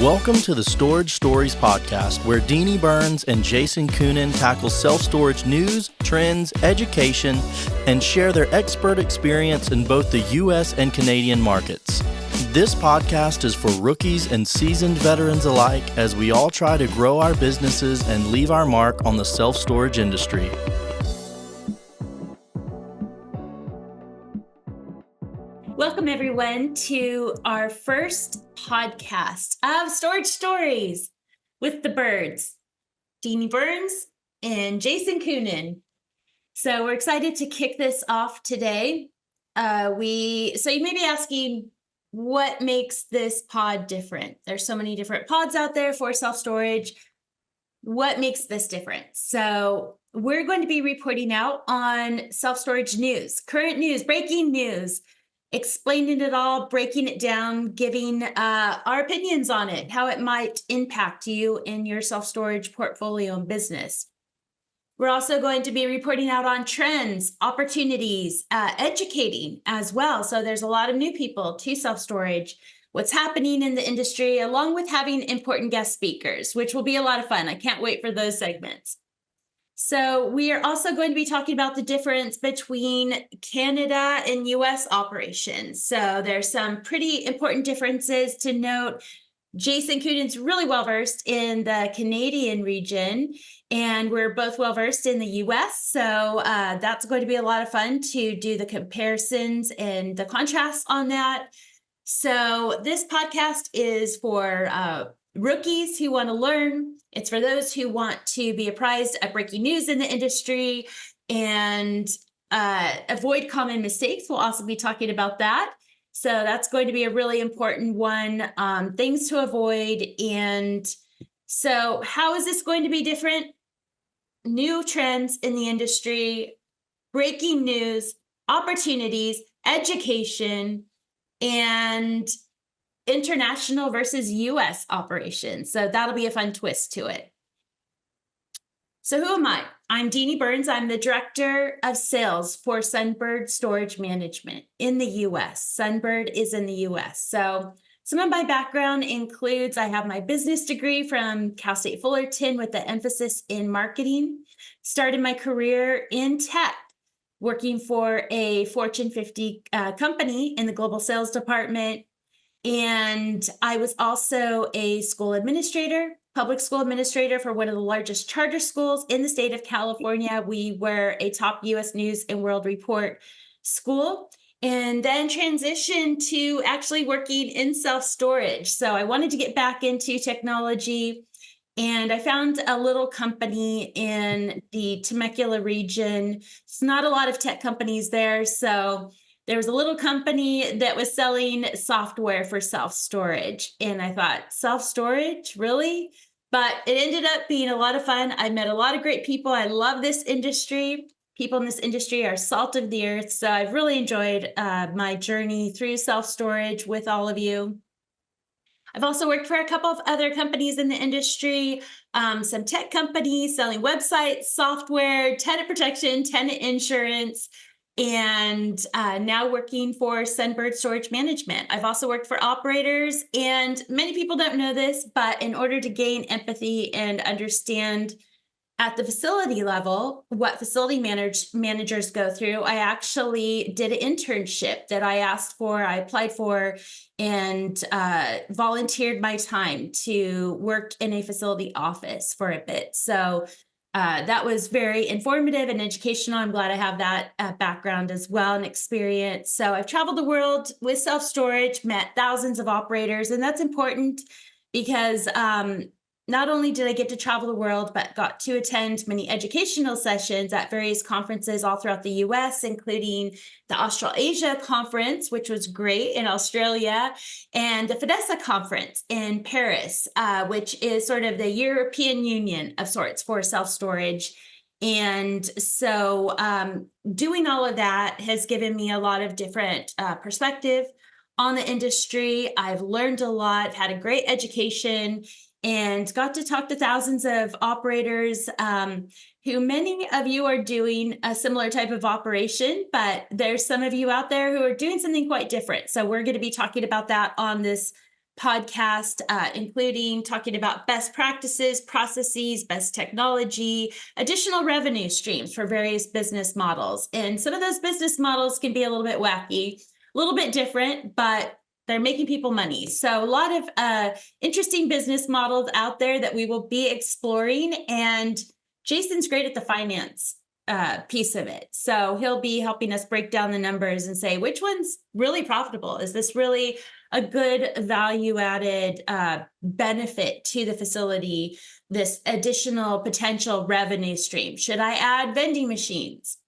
Welcome to the Storage Stories podcast, where Denee Burns and Jason Koonin tackle self-storage news, trends, education, and share their expert experience in both the U.S. and Canadian markets. This podcast is for rookies and seasoned veterans alike, as we all try to grow our businesses and leave our mark on the self-storage industry. Welcome, everyone, to our first podcast of Storage Stories with the Birds, Denee Burns and Jason Koonin. So we're excited to kick this off today. So you may be asking, what makes this pod different? There's so many different pods out there for self-storage. What makes this different? So we're going to be reporting out on self-storage news, current news, breaking news, explaining it all, breaking it down, giving our opinions on it, how it might impact you in your self-storage portfolio and business. We're also going to be reporting out on trends, opportunities, educating as well. So there's a lot of new people to self-storage, what's happening in the industry, along with having important guest speakers, which will be a lot of fun. I can't wait for those segments. So we are also going to be talking about the difference between Canada and U.S. operations. So there's some pretty important differences to note. Jason Koonin's really well-versed in the Canadian region, and we're both well-versed in the U.S. So that's going to be a lot of fun to do the comparisons and the contrasts on that. So this podcast is for rookies who want to learn. It's for those who want to be apprised of breaking news in the industry and avoid common mistakes. We'll also be talking about that. So that's going to be a really important one, things to avoid. And so how is this going to be different? New trends in the industry, breaking news, opportunities, education, and international versus U.S. operations. So that'll be a fun twist to it. So who am I? I'm Denee Burns. I'm the Director of Sales for Sunbird Storage Management in the U.S. Sunbird is in the U.S. So some of my background includes I have my business degree from Cal State Fullerton with the emphasis in marketing. Started my career in tech, working for a Fortune 50 company in the global sales department. And I was also a school administrator, public school administrator for one of the largest charter schools in the state of California. We were a top U.S. News and World Report school, and then transitioned to actually working in self-storage. So I wanted to get back into technology, and I found a little company in the Temecula region. It's not a lot of tech companies there, so there was a little company that was selling software for self-storage. And I thought, self-storage, really? But it ended up being a lot of fun. I met a lot of great people. I love this industry. People in this industry are salt of the earth. So I've really enjoyed my journey through self-storage with all of you. I've also worked for a couple of other companies in the industry, some tech companies selling websites, software, tenant protection, tenant insurance, and now working for Sunbird Storage Management. I've also worked for operators, and many people don't know this, but in order to gain empathy and understand at the facility level what facility managers go through, I actually did an internship that I applied for, and volunteered my time to work in a facility office for a bit. So that was very informative and educational. I'm glad I have that background as well and experience. So I've traveled the world with self-storage, met thousands of operators, and that's important because not only did I get to travel the world, but got to attend many educational sessions at various conferences all throughout the U.S., including the Australasia Conference, which was great in Australia, and the FIDESA Conference in Paris, which is sort of the European Union of sorts for self-storage. And so doing all of that has given me a lot of different perspective on the industry. I've learned a lot, had a great education, and got to talk to thousands of operators who many of you are doing a similar type of operation, but there's some of you out there who are doing something quite different. So we're going to be talking about that on this podcast, including talking about best practices, processes, best technology, additional revenue streams for various business models. And some of those business models can be a little bit wacky, a little bit different, but they're making people money. So a lot of interesting business models out there that we will be exploring. And Jason's great at the finance piece of it. So he'll be helping us break down the numbers and say, which one's really profitable? Is this really a good value added benefit to the facility? This additional potential revenue stream. Should I add vending machines?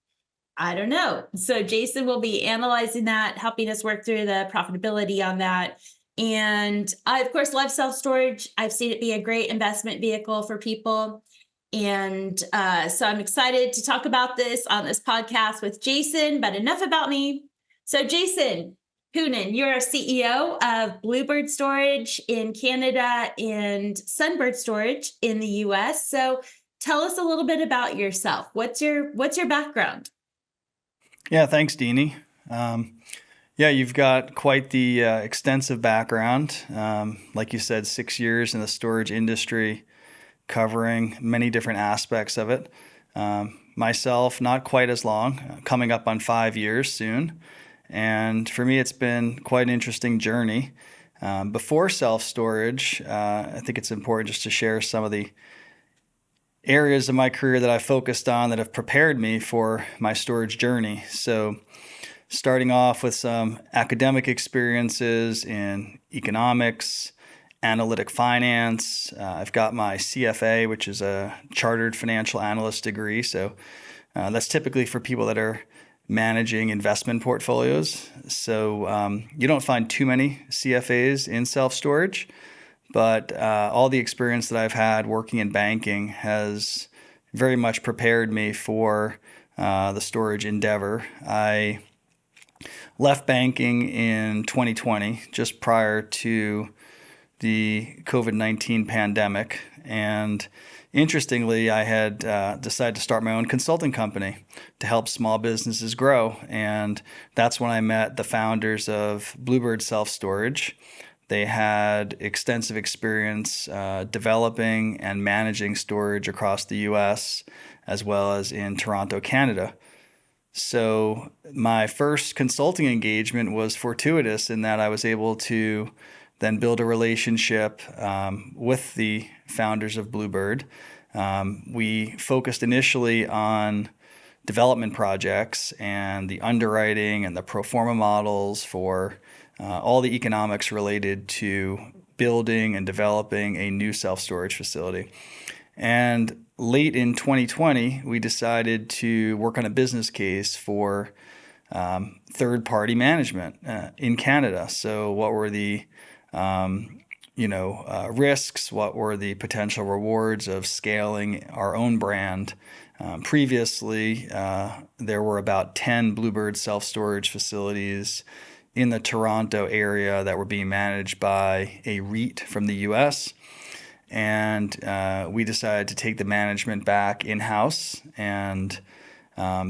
I don't know. So Jason will be analyzing that, helping us work through the profitability on that. And I, of course, love self-storage. I've seen it be a great investment vehicle for people. And so I'm excited to talk about this on this podcast with Jason, but enough about me. So Jason Koonin, you're a CEO of Bluebird Storage in Canada and Sunbird Storage in the US. So tell us a little bit about yourself. What's your background? Yeah, thanks, Denee. Yeah, you've got quite the extensive background. Like you said, 6 years in the storage industry, covering many different aspects of it. Myself, not quite as long, coming up on 5 years soon. And for me, it's been quite an interesting journey. Before self-storage, I think it's important just to share some of the areas of my career that I focused on that have prepared me for my storage journey. So starting off with some academic experiences in economics, analytic finance. I've got my CFA, which is a chartered financial analyst degree. So that's typically for people that are managing investment portfolios. So you don't find too many CFAs in self-storage. But all the experience that I've had working in banking has very much prepared me for the storage endeavor. I left banking in 2020, just prior to the COVID-19 pandemic. And interestingly, I had decided to start my own consulting company to help small businesses grow. And that's when I met the founders of Bluebird Self-Storage. They had extensive experience developing and managing storage across the U.S. as well as in Toronto, Canada. So my first consulting engagement was fortuitous in that I was able to then build a relationship with the founders of Bluebird. We focused initially on development projects and the underwriting and the pro forma models for all the economics related to building and developing a new self-storage facility. And late in 2020, we decided to work on a business case for third-party management in Canada. So what were the risks? What were the potential rewards of scaling our own brand? Previously, there were about 10 Bluebird self-storage facilities in the Toronto area that were being managed by a REIT from the US. And we decided to take the management back in-house and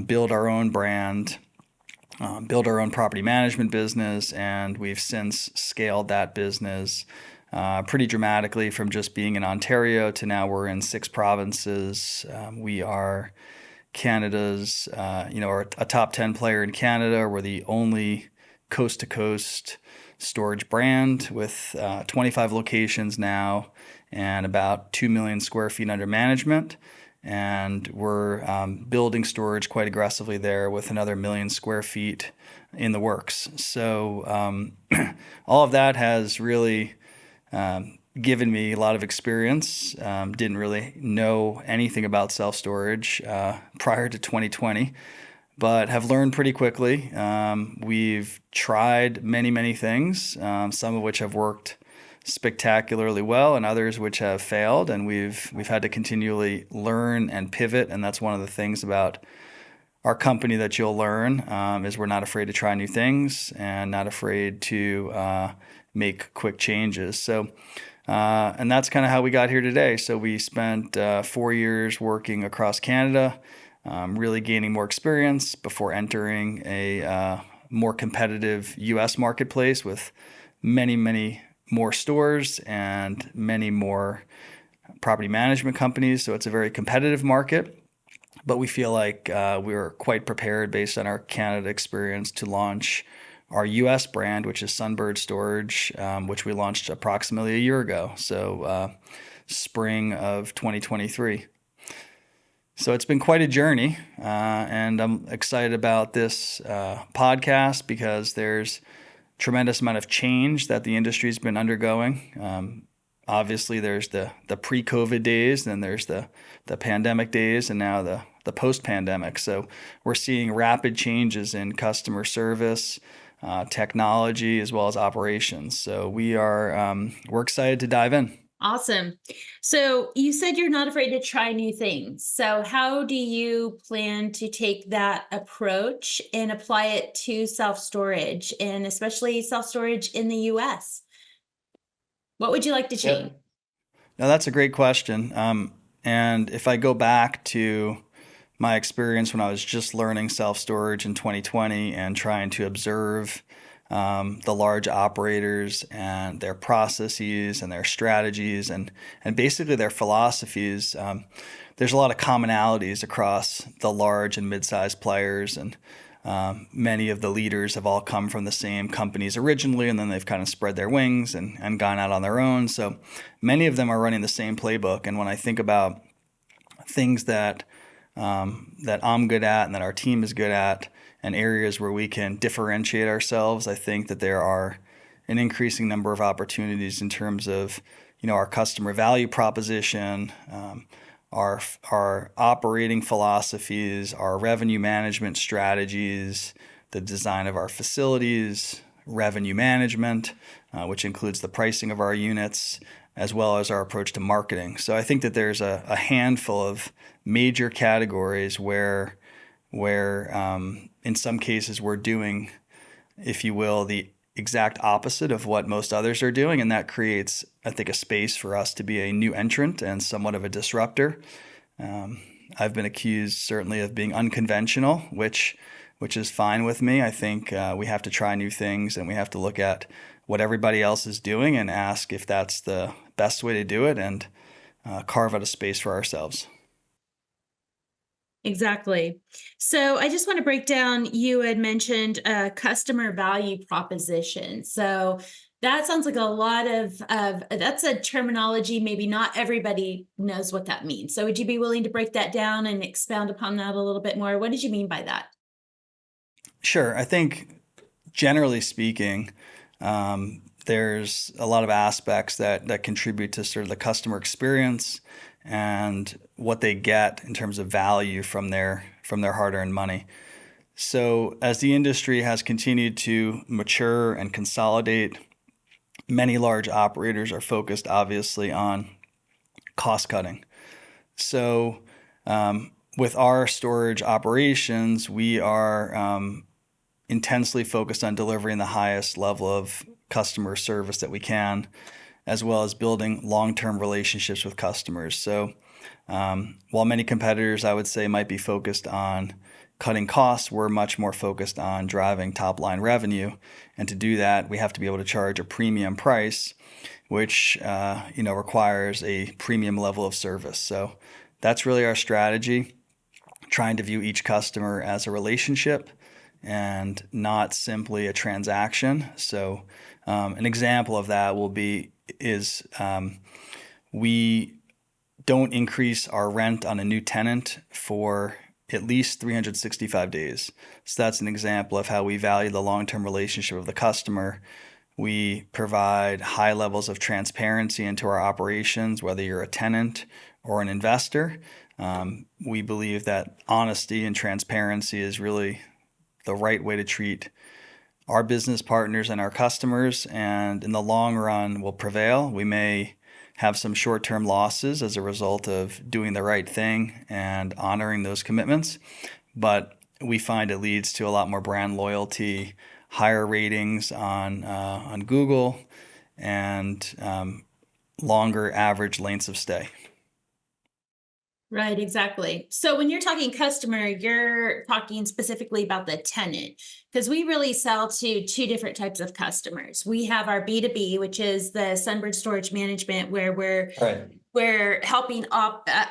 build our own brand, build our own property management business. And we've since scaled that business pretty dramatically from just being in Ontario to now we're in 6 provinces. We are Canada's, a top 10 player in Canada. We're the only coast-to-coast storage brand with 25 locations now and about 2 million square feet under management. And we're building storage quite aggressively there with another 1 million square feet in the works. So all of that has really given me a lot of experience. Didn't really know anything about self-storage prior to 2020. But have learned pretty quickly. We've tried many, many things, some of which have worked spectacularly well and others which have failed. And we've had to continually learn and pivot. And that's one of the things about our company that you'll learn is we're not afraid to try new things and not afraid to make quick changes. So, and that's kind of how we got here today. So we spent 4 years working across Canada, really gaining more experience before entering a more competitive U.S. marketplace with many, many more stores and many more property management companies. So it's a very competitive market, but we feel like we were quite prepared based on our Canada experience to launch our US brand, which is Sunbird Storage, which we launched approximately a year ago. So spring of 2023. So it's been quite a journey, and I'm excited about this podcast because there's tremendous amount of change that the industry's been undergoing. Obviously, there's the pre-COVID days, then there's the pandemic days, and now the post-pandemic. So we're seeing rapid changes in customer service, technology, as well as operations. So we're excited to dive in. Awesome. So you said you're not afraid to try new things. So how do you plan to take that approach and apply it to self-storage, and especially self-storage in the US? What would you like to change? Yep. Now, that's a great question. And if I go back to my experience when I was just learning self-storage in 2020 and trying to observe the large operators and their processes and their strategies and basically their philosophies, there's a lot of commonalities across the large and mid-sized players, and many of the leaders have all come from the same companies originally, and then they've kind of spread their wings and gone out on their own. So many of them are running the same playbook. And when I think about things that I'm good at and that our team is good at, and areas where we can differentiate ourselves, I think that there are an increasing number of opportunities in terms of, our customer value proposition, our operating philosophies, our revenue management strategies, the design of our facilities, revenue management, which includes the pricing of our units, as well as our approach to marketing. So I think that there's a handful of major categories where in some cases we're doing, if you will, the exact opposite of what most others are doing. And that creates, I think, a space for us to be a new entrant and somewhat of a disruptor. I've been accused certainly of being unconventional, which is fine with me. I think we have to try new things, and we have to look at what everybody else is doing and ask if that's the best way to do it, and carve out a space for ourselves. Exactly. So I just want to break down, you had mentioned a customer value proposition. So that sounds like a lot of that's a terminology, maybe not everybody knows what that means. So would you be willing to break that down and expound upon that a little bit more? What did you mean by that? Sure. I think generally speaking, there's a lot of aspects that contribute to sort of the customer experience and what they get in terms of value from their hard-earned money. So as the industry has continued to mature and consolidate, many large operators are focused obviously on cost cutting. So with our storage operations, we are intensely focused on delivering the highest level of customer service that we can, as well as building long-term relationships with customers. So while many competitors, I would say, might be focused on cutting costs, we're much more focused on driving top-line revenue. And to do that, we have to be able to charge a premium price, which requires a premium level of service. So that's really our strategy, trying to view each customer as a relationship and not simply a transaction. So an example of that is we don't increase our rent on a new tenant for at least 365 days. So that's an example of how we value the long-term relationship of the customer. We provide high levels of transparency into our operations, whether you're a tenant or an investor. We believe that honesty and transparency is really the right way to treat our business partners and our customers, and in the long run will prevail. We may have some short-term losses as a result of doing the right thing and honoring those commitments, but we find it leads to a lot more brand loyalty, higher ratings on Google, and longer average lengths of stay. Right, exactly. So when you're talking customer, you're talking specifically about the tenant, because we really sell to two different types of customers. We have our B2B, which is the Sunbird Storage Management, where Right. we're helping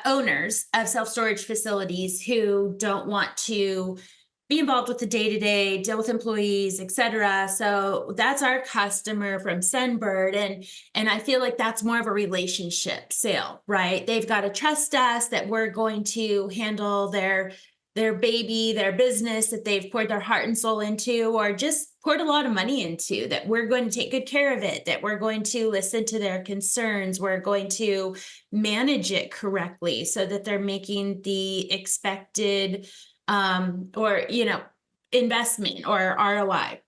owners of self-storage facilities who don't want to be involved with the day-to-day, deal with employees, et cetera. So that's our customer from Sunbird. And I feel like that's more of a relationship sale, right? They've got to trust us that we're going to handle their baby, their business that they've poured their heart and soul into, or just poured a lot of money into, that we're going to take good care of it, that we're going to listen to their concerns, we're going to manage it correctly so that they're making the expected or investment or ROI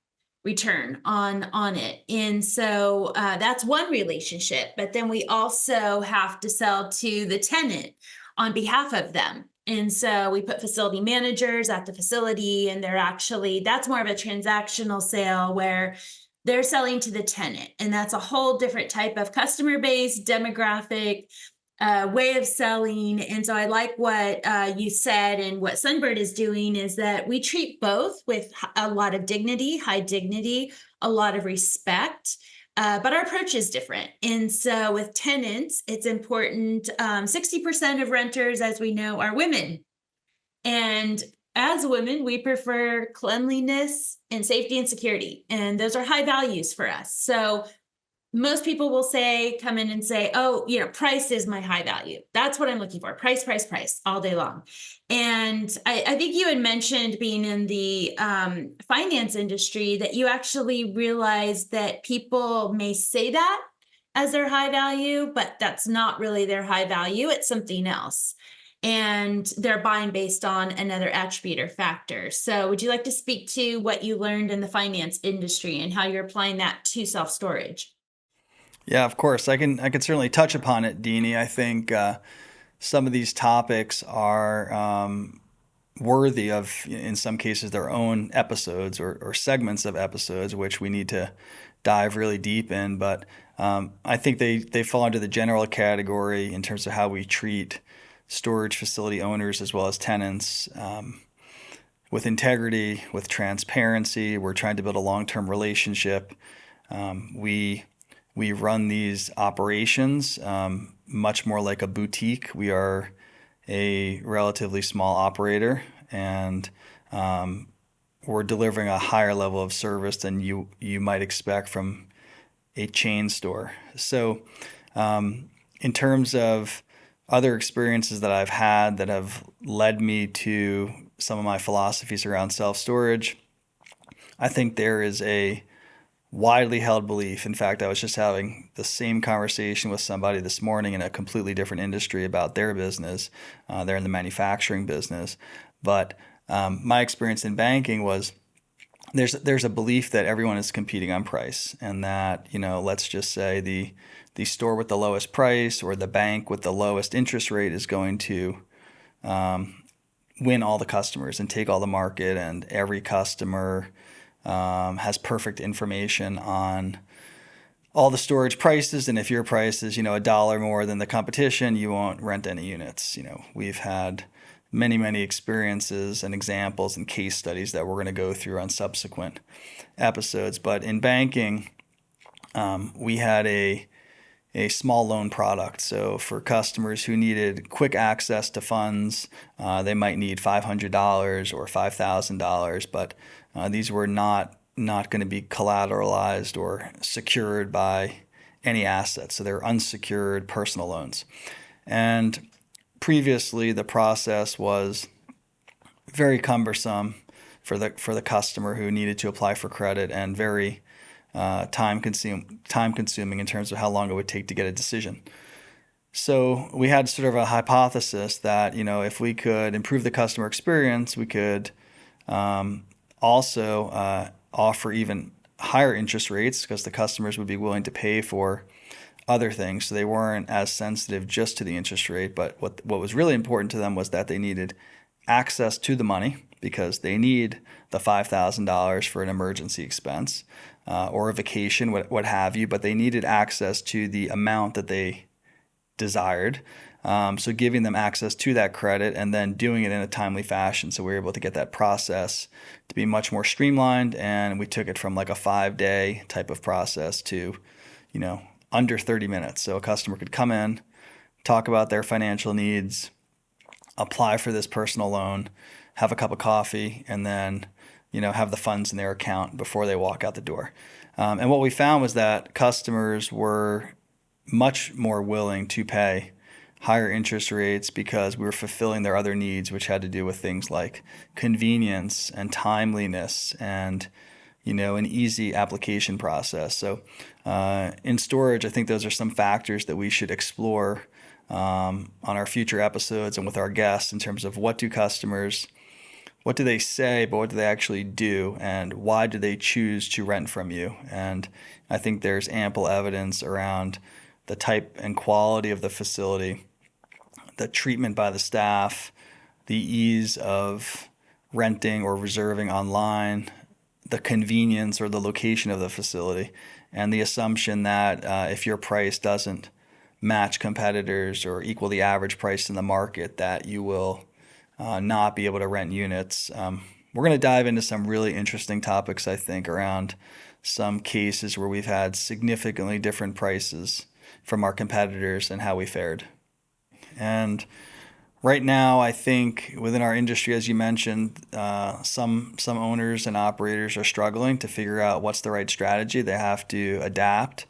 return on it. And so that's one relationship. But then we also have to sell to the tenant on behalf of them. And so we put facility managers at the facility, and that's more of a transactional sale where they're selling to the tenant. And that's a whole different type of customer base, demographic, way of selling. And so I like what you said, and what Sunbird is doing is that we treat both with a lot of dignity, high dignity, a lot of respect. But our approach is different. And so with tenants, it's important. 60% of renters, as we know, are women. And as women, we prefer cleanliness and safety and security. And those are high values for us. So most people will come in and say, oh, price is my high value. That's what I'm looking for. Price, price, price all day long. And I think you had mentioned, being in the finance industry, that you actually realize that people may say that as their high value, but that's not really their high value. It's something else. And they're buying based on another attribute or factor. So would you like to speak to what you learned in the finance industry and how you're applying that to self-storage? Yeah, of course. I can certainly touch upon it, Denee. I think some of these topics are worthy of, in some cases, their own episodes or segments of episodes, which we need to dive really deep in. But I think they fall under the general category in terms of how we treat storage facility owners as well as tenants, with integrity, with transparency. We're trying to build a long-term relationship. We run these operations much more like a boutique. We are a relatively small operator, and we're delivering a higher level of service than you might expect from a chain store. So in terms of other experiences that I've had that have led me to some of my philosophies around self-storage, I think there is a widely held belief. In fact, I was just having the same conversation with somebody this morning in a completely different industry about their business. They're in the manufacturing business. But my experience in banking was there's a belief that everyone is competing on price, and that, let's just say the store with the lowest price or the bank with the lowest interest rate is going to win all the customers and take all the market, and every customer has perfect information on all the storage prices. And if your price is, $1 more than the competition, you won't rent any units. We've had many, many experiences and examples and case studies that we're going to go through on subsequent episodes. But in banking, we had a small loan product. So for customers who needed quick access to funds, they might need $500 or $5,000, but these were not going to be collateralized or secured by any assets. So they're unsecured personal loans. And previously, the process was very cumbersome for the customer who needed to apply for credit, and very time consuming in terms of how long it would take to get a decision. So we had sort of a hypothesis that, if we could improve the customer experience, we could also offer even higher interest rates, because the customers would be willing to pay for other things. So they weren't as sensitive just to the interest rate, but what was really important to them was that they needed access to the money, because they need the $5,000 for an emergency expense or a vacation, what have you, but they needed access to the amount that they desired. So giving them access to that credit and then doing it in a timely fashion. So we were able to get that process to be much more streamlined, and we took it from like a 5-day type of process to, under 30 minutes. So a customer could come in, talk about their financial needs, apply for this personal loan, have a cup of coffee, and then, have the funds in their account before they walk out the door. And what we found was that customers were much more willing to pay higher interest rates because we were fulfilling their other needs, which had to do with things like convenience and timeliness and, an easy application process. So in storage, I think those are some factors that we should explore on our future episodes and with our guests in terms of what do they say, but what do they actually do, and why do they choose to rent from you? And I think there's ample evidence around the type and quality of the facility, the treatment by the staff, the ease of renting or reserving online, the convenience or the location of the facility, and the assumption that if your price doesn't match competitors or equal the average price in the market, that you will not be able to rent units. We're going to dive into some really interesting topics, I think, around some cases where we've had significantly different prices from our competitors and how we fared. And right now, I think within our industry, as you mentioned, some owners and operators are struggling to figure out what's the right strategy. They have to adapt.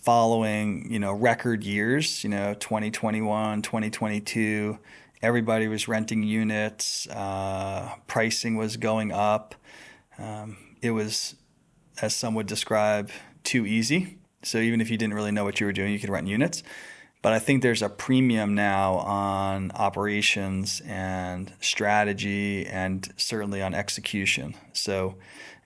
Following, record years, 2021, 2022, everybody was renting units, pricing was going up. It was, as some would describe, too easy. So even if you didn't really know what you were doing, you could rent units. But I think there's a premium now on operations and strategy and certainly on execution. So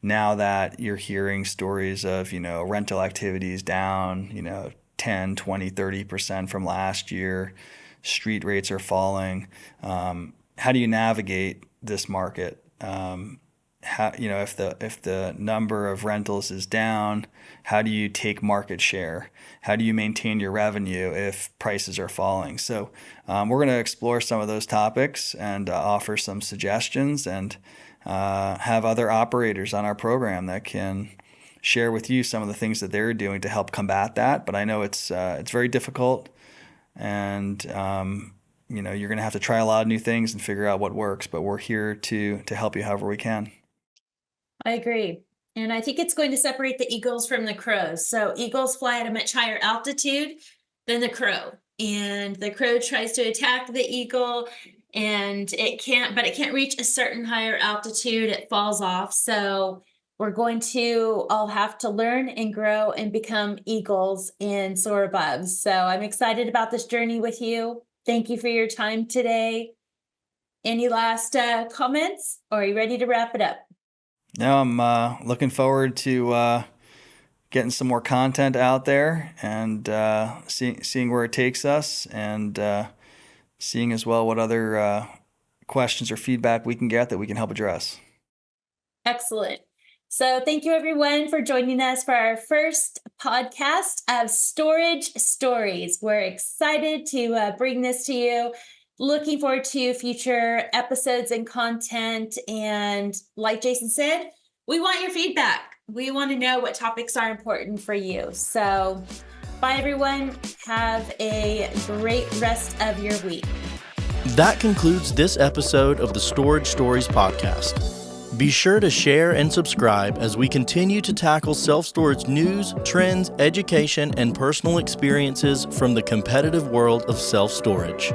now that you're hearing stories of, rental activities down, 10, 20, 30% from last year, street rates are falling. How do you navigate this market? If the number of rentals is down, how do you take market share? How do you maintain your revenue if prices are falling? So we're going to explore some of those topics and offer some suggestions and have other operators on our program that can share with you some of the things that they're doing to help combat that. But I know it's very difficult, and you're going to have to try a lot of new things and figure out what works. But we're here to help you however we can. I agree. And I think it's going to separate the eagles from the crows. So eagles fly at a much higher altitude than the crow. And the crow tries to attack the eagle, and it can't reach a certain higher altitude. It falls off. So we're going to all have to learn and grow and become eagles and soar above. So I'm excited about this journey with you. Thank you for your time today. Any last comments, or are you ready to wrap it up? No, I'm looking forward to getting some more content out there and seeing where it takes us, and seeing as well what other questions or feedback we can get that we can help address. Excellent. So thank you, everyone, for joining us for our first podcast of Storage Stories. We're excited to bring this to you. Looking forward to future episodes and content. And like Jason said, we want your feedback. We want to know what topics are important for you. So bye, everyone. Have a great rest of your week. That concludes this episode of the Storage Stories podcast. Be sure to share and subscribe as we continue to tackle self-storage news, trends, education, and personal experiences from the competitive world of self-storage.